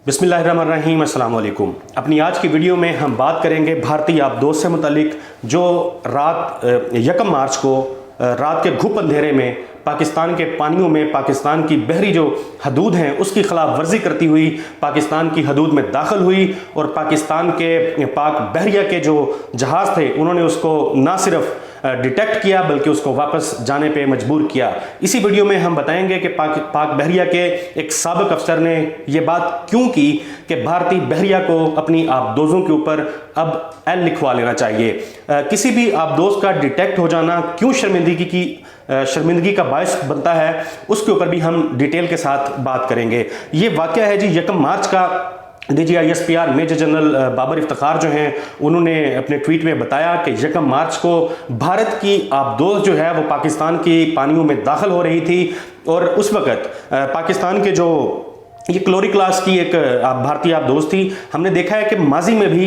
बिस्मिल्लाहिर्रहमानिर्रहीम, अस्सलाम वालेकुम। अपनी आज की वीडियो में हम बात करेंगे भारतीय आबदोज से मुतालिक जो रात 1 मार्च को रात के घुप अंधेरे में पाकिस्तान के पानियों में पाकिस्तान की बहरी जो हदूद हैं उसकी खिलाफ वर्जी करती हुई पाकिस्तान की हदूद में दाखिल हुई और पाकिस्तान के पाक बहरिया के जो जहाज़ थे उन्होंने उसको ना सिर्फ डिटेक्ट किया बल्कि उसको वापस जाने पे मजबूर किया। इसी वीडियो में हम बताएंगे कि पाक बहरिया के एक साबिक अफसर ने यह बात क्यों की कि भारतीय बहरिया को अपनी आबदोज़ों के ऊपर अब एल लिखवा लेना चाहिए। किसी भी आबदोज़ का डिटेक्ट हो जाना क्यों शर्मिंदगी का बायस बनता है, उसके ऊपर भी हम डिटेल के साथ बात करेंगे। ये वाक़या है जी 1 मार्च का। DGISPR major general Babar Iftikhar जो हैं उन्होंने अपने ट्वीट में बताया कि 1 मार्च को भारत की आबदोज़ जो है वो पाकिस्तान की पानियों में दाखिल हो रही थी और उस वक़्त पाकिस्तान के जो ये क्लोरी क्लास की एक भारतीय आबदोज़ थी। हमने देखा है कि माजी में भी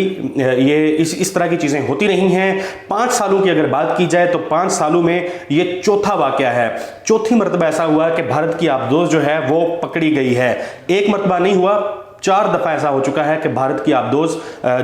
ये इस तरह की चीज़ें होती रही हैं। 5 सालों की अगर बात की जाए तो 5 सालों में ये चौथा वाक़या है। चौथी मरतबा ऐसा हुआ कि भारत की आबदोज़ जो है वो पकड़ी गई है। एक मरतबा नहीं हुआ, 4 दफ़ा ऐसा हो चुका है कि भारत की आबदोज़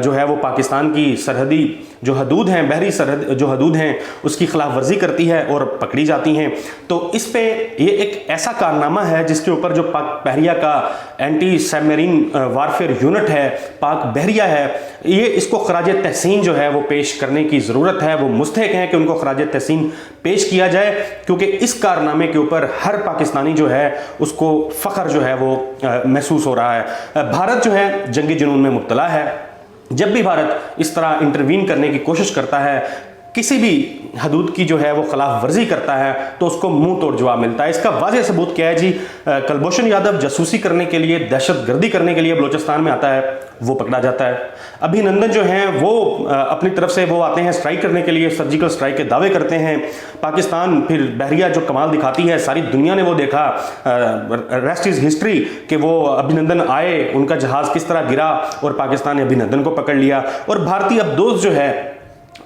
जो है वो पाकिस्तान की सरहदी जो हदूद हैं, बहरी सरहद जो हदूद हैं उसकी खिलाफ वर्जी करती है और पकड़ी जाती हैं। तो इस पे ये एक ऐसा कारनामा है जिसके ऊपर जो पाक बहरिया का एंटी सबमरीन वारफेयर यूनिट है, पाक बहरिया है, ये इसको खराज तहसीन जो है वो पेश करने की ज़रूरत है। वो मुस्तहक हैं कि उनको खराज तहसीन पेश किया जाए क्योंकि इस कारनामे के ऊपर हर पाकिस्तानी जो है उसको फ़ख्र जो है वो महसूस हो रहा है। भारत जो है जंगी जुनून में मुब्तला है। जब भी भारत इस तरह इंटरवीन करने की कोशिश करता है, किसी भी हदूद की जो है वो खिलाफ वर्जी करता है तो उसको मुंह तोड़ जवाब मिलता है। इसका वाज़ेह सबूत क्या है जी? कुलभूषण यादव जासूसी करने के लिए, दहशतगर्दी करने के लिए बलूचिस्तान में आता है, वो पकड़ा जाता है। अभिनंदन जो हैं वो अपनी तरफ से वो आते हैं स्ट्राइक करने के लिए, सर्जिकल स्ट्राइक के दावे करते हैं। पाकिस्तान फिर बहरिया जो कमाल दिखाती है, सारी दुनिया ने वो देखा, रेस्ट इज़ हिस्ट्री, कि वो अभिनंदन आए, उनका जहाज़ किस तरह गिरा और पाकिस्तान ने अभिनंदन को पकड़ लिया। और भारतीय आबदोज़ जो है,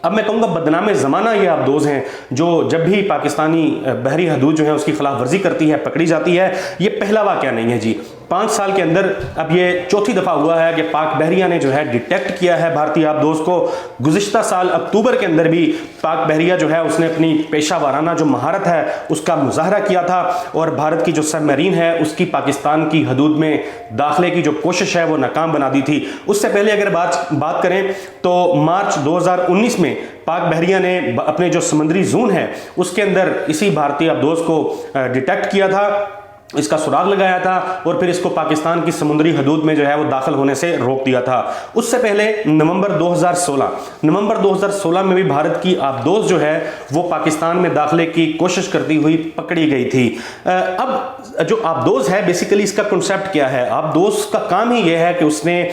अब मैं कहूँगा बदनाम ज़माना ये आबदोज़ हैं जो जब भी पाकिस्तानी बहरी हदूद जो है उसकी खिलाफ वर्जी करती है पकड़ी जाती है। ये पहला वाक़या नहीं है जी। 5 साल के अंदर अब ये चौथी दफ़ा हुआ है कि पाक बहरिया ने जो है डिटेक्ट किया है भारतीय आबदोज़ को। गुज़िश्ता साल अक्टूबर के अंदर भी पाक बहरिया जो है उसने अपनी पेशा वाराना जो महारत है उसका मुजाहरा किया था और भारत की जो सबमरीन है उसकी पाकिस्तान की हदूद में दाखिले की जो कोशिश है वो नाकाम बना दी थी। उससे पहले अगर बात करें तो मार्च 2019 में पाक बहरिया ने अपने जो समुद्री जोन है उसके अंदर इसी भारतीय आबदोज़ को डिटेक्ट किया था, इसका सुराग लगाया था और फिर इसको पाकिस्तान की समुद्री हदूद में जो है वो दाखिल होने से रोक दिया था। उससे पहले नवंबर 2016 में भी भारत की आबदोज़ जो है वो पाकिस्तान में दाखिले की कोशिश करती हुई पकड़ी गई थी। अब जो आबदोज़ है बेसिकली इसका कॉन्सेप्ट क्या है? आबदोज़ का काम ही ये है कि उसने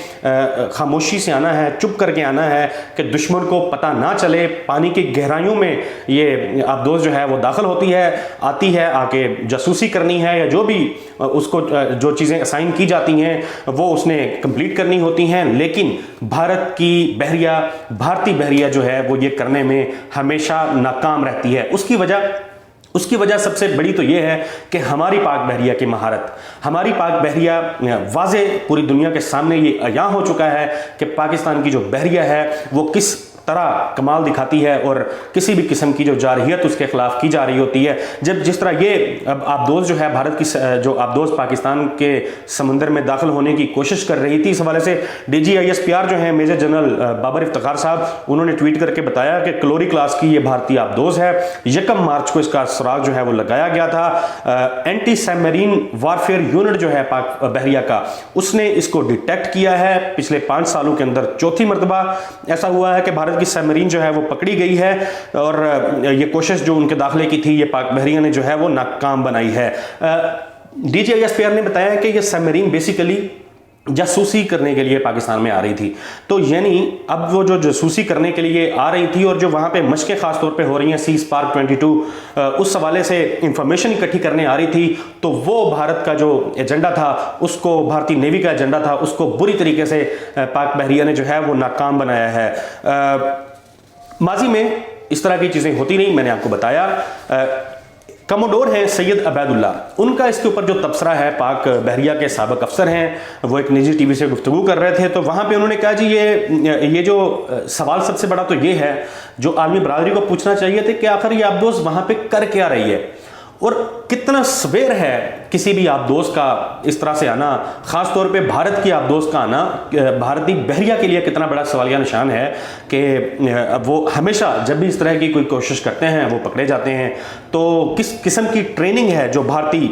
खामोशी से आना है, चुप करके आना है कि दुश्मन को पता ना चले। पानी की गहराइयों में ये आबदोज़ जो है वो दाखिल आती है, आके जासूसी करनी है या जो भी उसको जो चीज़ें असाइन की जाती हैं वो उसने कंप्लीट करनी होती हैं। लेकिन भारतीय बहरिया जो है वो ये करने में हमेशा नाकाम रहती है। उसकी वजह सबसे बड़ी तो ये है कि हमारी पाक बहरिया की महारत, हमारी पाक बहरिया वाज़े पूरी दुनिया के सामने ये अयां हो चुका है कि पाकिस्तान की जो बहरिया है वो किस तरह कमाल दिखाती है और किसी भी किस्म की जो जारहियत उसके खिलाफ की जा रही होती है। जिस तरह ये अब आबदोज़ जो है भारत की जो आबदोज़ पाकिस्तान के समंदर में दाखिल होने की कोशिश कर रही थी, इस हवाले से DGISPR जो है मेजर जनरल बाबर इफ्तिखार साहब उन्होंने ट्वीट करके बताया कि क्लोरी क्लास की ये भारतीय आबदोज़ है। 1 मार्च को इसका सुराग जो है वो लगाया गया था। एंटी सबमरीन वारफेयर यूनिट जो है पाक बहरिया का, उसने इसको डिटेक्ट किया है। पिछले 5 सालों के अंदर चौथी मरतबा ऐसा हुआ है कि भारत की सबमरीन जो है वो पकड़ी गई है और ये कोशिश जो उनके दाखिले की थी ये पाक बहरिया ने जो है वो नाकाम बनाई है। DGISPR ने बताया कि ये सबमरीन बेसिकली जासूसी करने के लिए पाकिस्तान में आ रही थी। तो यानी अब वो जो जासूसी करने के लिए आ रही थी और जो वहाँ पे मशक़ें ख़ास तौर पे हो रही हैं सी स्पार्क 22 उस हवाले से इंफॉर्मेशन इकट्ठी करने आ रही थी, तो वो भारत का जो एजेंडा था उसको, भारतीय नेवी का एजेंडा था उसको बुरी तरीके से पाक बहरिया ने जो है वो नाकाम बनाया है। माजी में इस तरह की चीज़ें होती नहीं, मैंने आपको बताया। कमोडोर हैं सैयद अबैदुल्ला, उनका इसके ऊपर जो तबसरा है, पाक बहरिया के साबिक अफसर हैं, वो एक निजी टीवी से गुफ्तगू कर रहे थे, तो वहाँ पे उन्होंने कहा जी ये जो सवाल सबसे बड़ा तो ये है जो आलमी बरादरी को पूछना चाहिए थे कि आखिर ये आबदोज़ वहाँ पे कर क्या रही है और कितना सवेर है किसी भी आबदोज़ का इस तरह से आना, ख़ास तौर पे भारत की आबदोज़ का आना भारतीय बहरिया के लिए कितना बड़ा सवालिया निशान है कि वो हमेशा जब भी इस तरह की कोई कोशिश करते हैं वो पकड़े जाते हैं। तो किस किस्म की ट्रेनिंग है जो भारतीय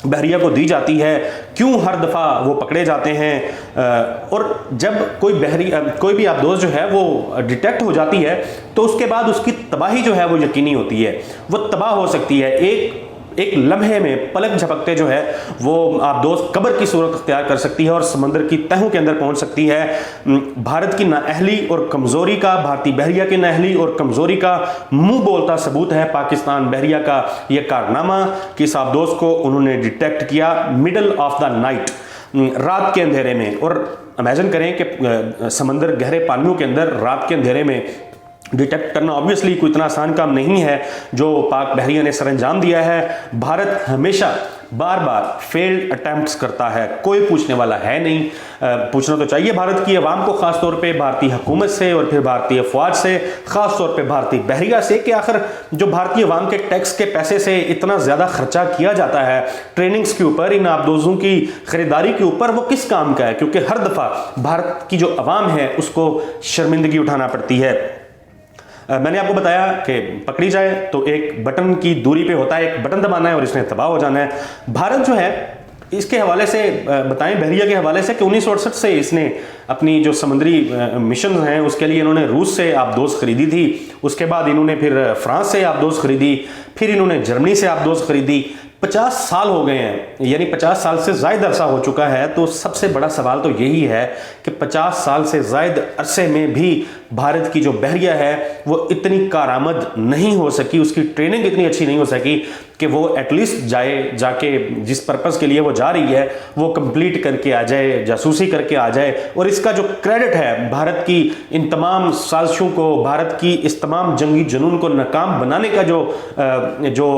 बहरिया को दी जाती है, क्यों हर दफ़ा वो पकड़े जाते हैं, और जब कोई भी आबदोज़ जो है वो डिटेक्ट हो जाती है तो उसके बाद उसकी तबाही जो है वो यकीनी होती है, वो तबाह हो सकती है। एक लम्हे में पलक झपकते जो है वो आबदोज़ कब्र की सूरत अख्तियार कर सकती है और समंदर की तहों के अंदर पहुंच सकती है। भारत की नाअहली और कमज़ोरी का, भारतीय बहरिया की नाअहली और कमज़ोरी का मुंह बोलता सबूत है पाकिस्तान बहरिया का ये कारनामा कि इस आबदोज़ को उन्होंने डिटेक्ट किया मिडल ऑफ द नाइट, रात के अंधेरे में। और इमेजिन करें कि समंदर गहरे पानियों के अंदर रात के अंधेरे में डिटेक्ट करना ऑब्वियसली कोई इतना आसान काम नहीं है जो पाक बहरिया ने सरअंजाम दिया है। भारत हमेशा बार बार फेल्ड अटैम्प्ट्स करता है, कोई पूछने वाला है नहीं। पूछना तो चाहिए भारत की आवाम को, ख़ास तौर पे भारतीय हुकूमत से और फिर भारतीय फ़ौज से, ख़ास तौर पे भारतीय बहरिया से, कि आखिर जो भारतीय आवाम के टैक्स के पैसे से इतना ज़्यादा खर्चा किया जाता है ट्रेनिंग्स के ऊपर, इन आबदोज़ों की ख़रीदारी के ऊपर, वो किस काम का है, क्योंकि हर दफ़ा भारत की जो आवाम है उसको शर्मिंदगी उठाना पड़ती है। मैंने आपको बताया कि पकड़ी जाए तो एक बटन की दूरी पे होता है, एक बटन दबाना है और इसने तबाह हो जाना है। भारत जो है इसके हवाले से बताएं, बहरिया के हवाले से, कि 1968 से इसने अपनी जो समुद्री मिशन हैं उसके लिए इन्होंने रूस से आबदोज़ खरीदी थी, उसके बाद इन्होंने फिर फ्रांस से आबदोज़ खरीदी, फिर इन्होंने जर्मनी से आबदोज़ खरीदी। 50 साल हो गए हैं, यानी 50 साल से ज़ायद अरसा हो चुका है। तो सबसे बड़ा सवाल तो यही है कि 50 साल से ज़ायद अरसे में भी भारत की जो बहरिया है वो इतनी कारआमद नहीं हो सकी, उसकी ट्रेनिंग इतनी अच्छी नहीं हो सकी कि वो एटलीस्ट जाके जिस पर्पज़ के लिए वो जा रही है वो कंप्लीट करके आ जाए, जासूसी करके आ जाए। और इसका जो क्रेडिट है भारत की इन तमाम साजिशों को, भारत की इस तमाम जंगी जुनून को नाकाम बनाने का जो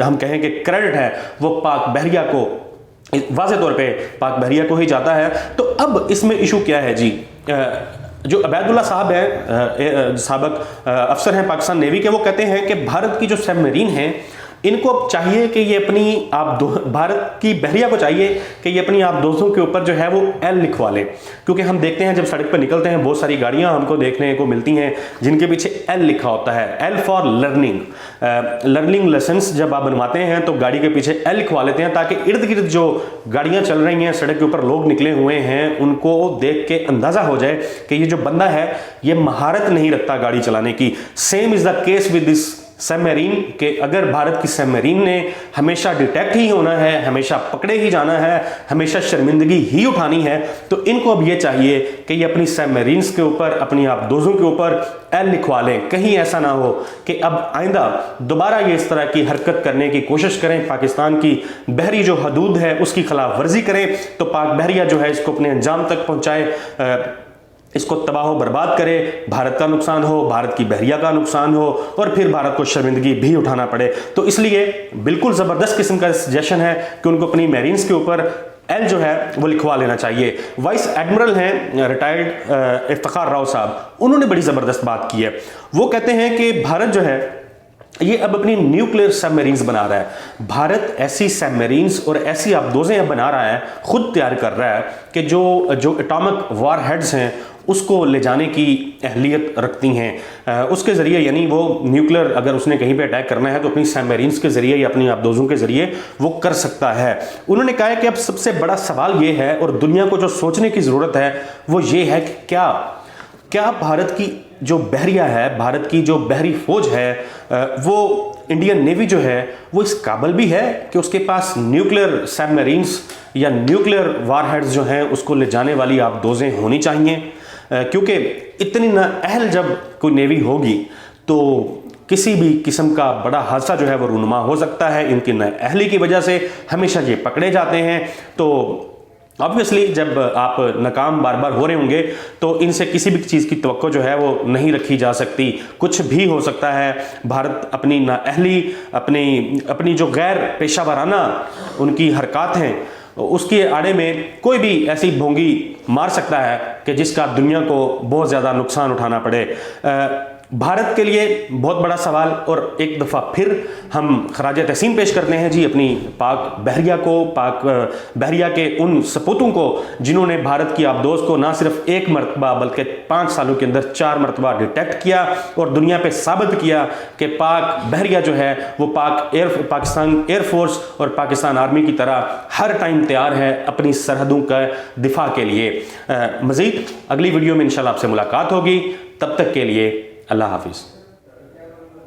हम कहें कि क्रेडिट है वो पाक बहरिया को, वाज़े तौर पे पाक बहरिया को ही जाता है। तो अब इसमें इशू क्या है जी, जो अबैदुल्ला साहब हैं, साबिक अफसर हैं पाकिस्तान नेवी के, वो कहते हैं कि भारत की जो सबमरीन हैं इनको अब चाहिए कि ये अपनी भारत की बहरिया को चाहिए कि ये अपनी आबदोज़ों के ऊपर जो है वो एल लिखवा लें, क्योंकि हम देखते हैं जब सड़क पर निकलते हैं बहुत सारी गाड़ियां हमको देखने को मिलती हैं जिनके पीछे एल लिखा होता है, L for learning. Learning license जब आप बनवाते हैं तो गाड़ी के पीछे एल लिखवा लेते हैं ताकि इर्द गिर्द जो गाड़ियां चल रही हैं, सड़क के ऊपर लोग निकले हुए हैं, उनको देख के अंदाज़ा हो जाए कि ये जो बंदा है ये महारत नहीं रखता गाड़ी चलाने की। Same is the case with this submarine के अगर भारत की सबमरीन ने हमेशा डिटेक्ट ही होना है, हमेशा पकड़े ही जाना है, हमेशा शर्मिंदगी ही उठानी है, तो इनको अब ये चाहिए कि ये अपनी सबमरीन्स के ऊपर, अपनी आबदोज़ों के ऊपर एल लिखवा लें। कहीं ऐसा ना हो कि अब आइंदा दोबारा ये इस तरह की हरकत करने की कोशिश करें, पाकिस्तान की बहरी जो हदूद है उसकी खिलाफ वर्जी करें, तो पाक बहरिया जो है इसको अपने अंजाम तक पहुँचाए, इसको तबाह बर्बाद करे, भारत का नुकसान हो, भारत की बहरिया का नुकसान हो और फिर भारत को शर्मिंदगी भी उठाना पड़े। तो इसलिए बिल्कुल ज़बरदस्त किस्म का सजेशन है कि उनको अपनी मैरीन्स के ऊपर एल जो है वो लिखवा लेना चाहिए। वाइस एडमिरल हैं रिटायर्ड इफ्तिखार राव साहब, उन्होंने बड़ी ज़बरदस्त बात की है। वो कहते हैं कि भारत जो है ये अब अपनी न्यूक्लियर सबमरीन्स बना रहा है। भारत ऐसी सबमरीन्स और ऐसी आबदोज़ें अब बना रहा है, खुद तैयार कर रहा है कि जो एटॉमिक वार हेड्स हैं उसको ले जाने की अहलियत रखती हैं। उसके ज़रिए यानी वो न्यूक्लियर अगर उसने कहीं पे अटैक करना है तो अपनी सबमरीन्स के ज़रिए या अपनी आबदोज़ों के ज़रिए वो कर सकता है। उन्होंने कहा है कि अब सबसे बड़ा सवाल ये है और दुनिया को जो सोचने की ज़रूरत है वो ये है कि क्या भारत की जो बहरिया है, भारत की जो बहरी फौज है, वो इंडियन नेवी जो है वो इस काबिल भी है कि उसके पास न्यूक्लियर सबमरीन्स या न्यूक्लियर वारहेड्स जो हैं उसको ले जाने वाली आबदोज़ें होनी चाहिए। क्योंकि इतनी नाअहल जब कोई नेवी होगी तो किसी भी किस्म का बड़ा हादसा जो है वो रूनुमा हो सकता है। इनकी नाअहली की वजह से हमेशा ये पकड़े जाते हैं। तो ऑब्वियसली जब आप नाकाम बार बार हो रहे होंगे तो इनसे किसी भी चीज़ की तवक्को जो है वो नहीं रखी जा सकती, कुछ भी हो सकता है। भारत अपनी नाअहली, अपनी जो गैर पेशा वाराना उनकी हरकत हैं, उसके आड़े में कोई भी ऐसी भोंगी मार सकता है कि जिसका दुनिया को बहुत ज़्यादा नुकसान उठाना पड़े। भारत के लिए बहुत बड़ा सवाल, और एक दफ़ा फिर हम खराज तहसीन पेश करते हैं जी अपनी पाक बहरिया को, पाक बहरिया के उन सपूतों को जिन्होंने भारत की आबदोज़ को ना सिर्फ एक मरतबा बल्कि 5 सालों के अंदर 4 मरतबा डिटेक्ट किया और दुनिया पे साबित किया कि पाक बहरिया जो है वो पाकिस्तान एयरफोर्स और पाकिस्तान आर्मी की तरह हर टाइम तैयार है अपनी सरहदों का दिफा के लिए। मज़ीद अगली वीडियो में इंशाल्लाह आपसे मुलाकात होगी, तब तक के लिए अल्लाह हाफिज़।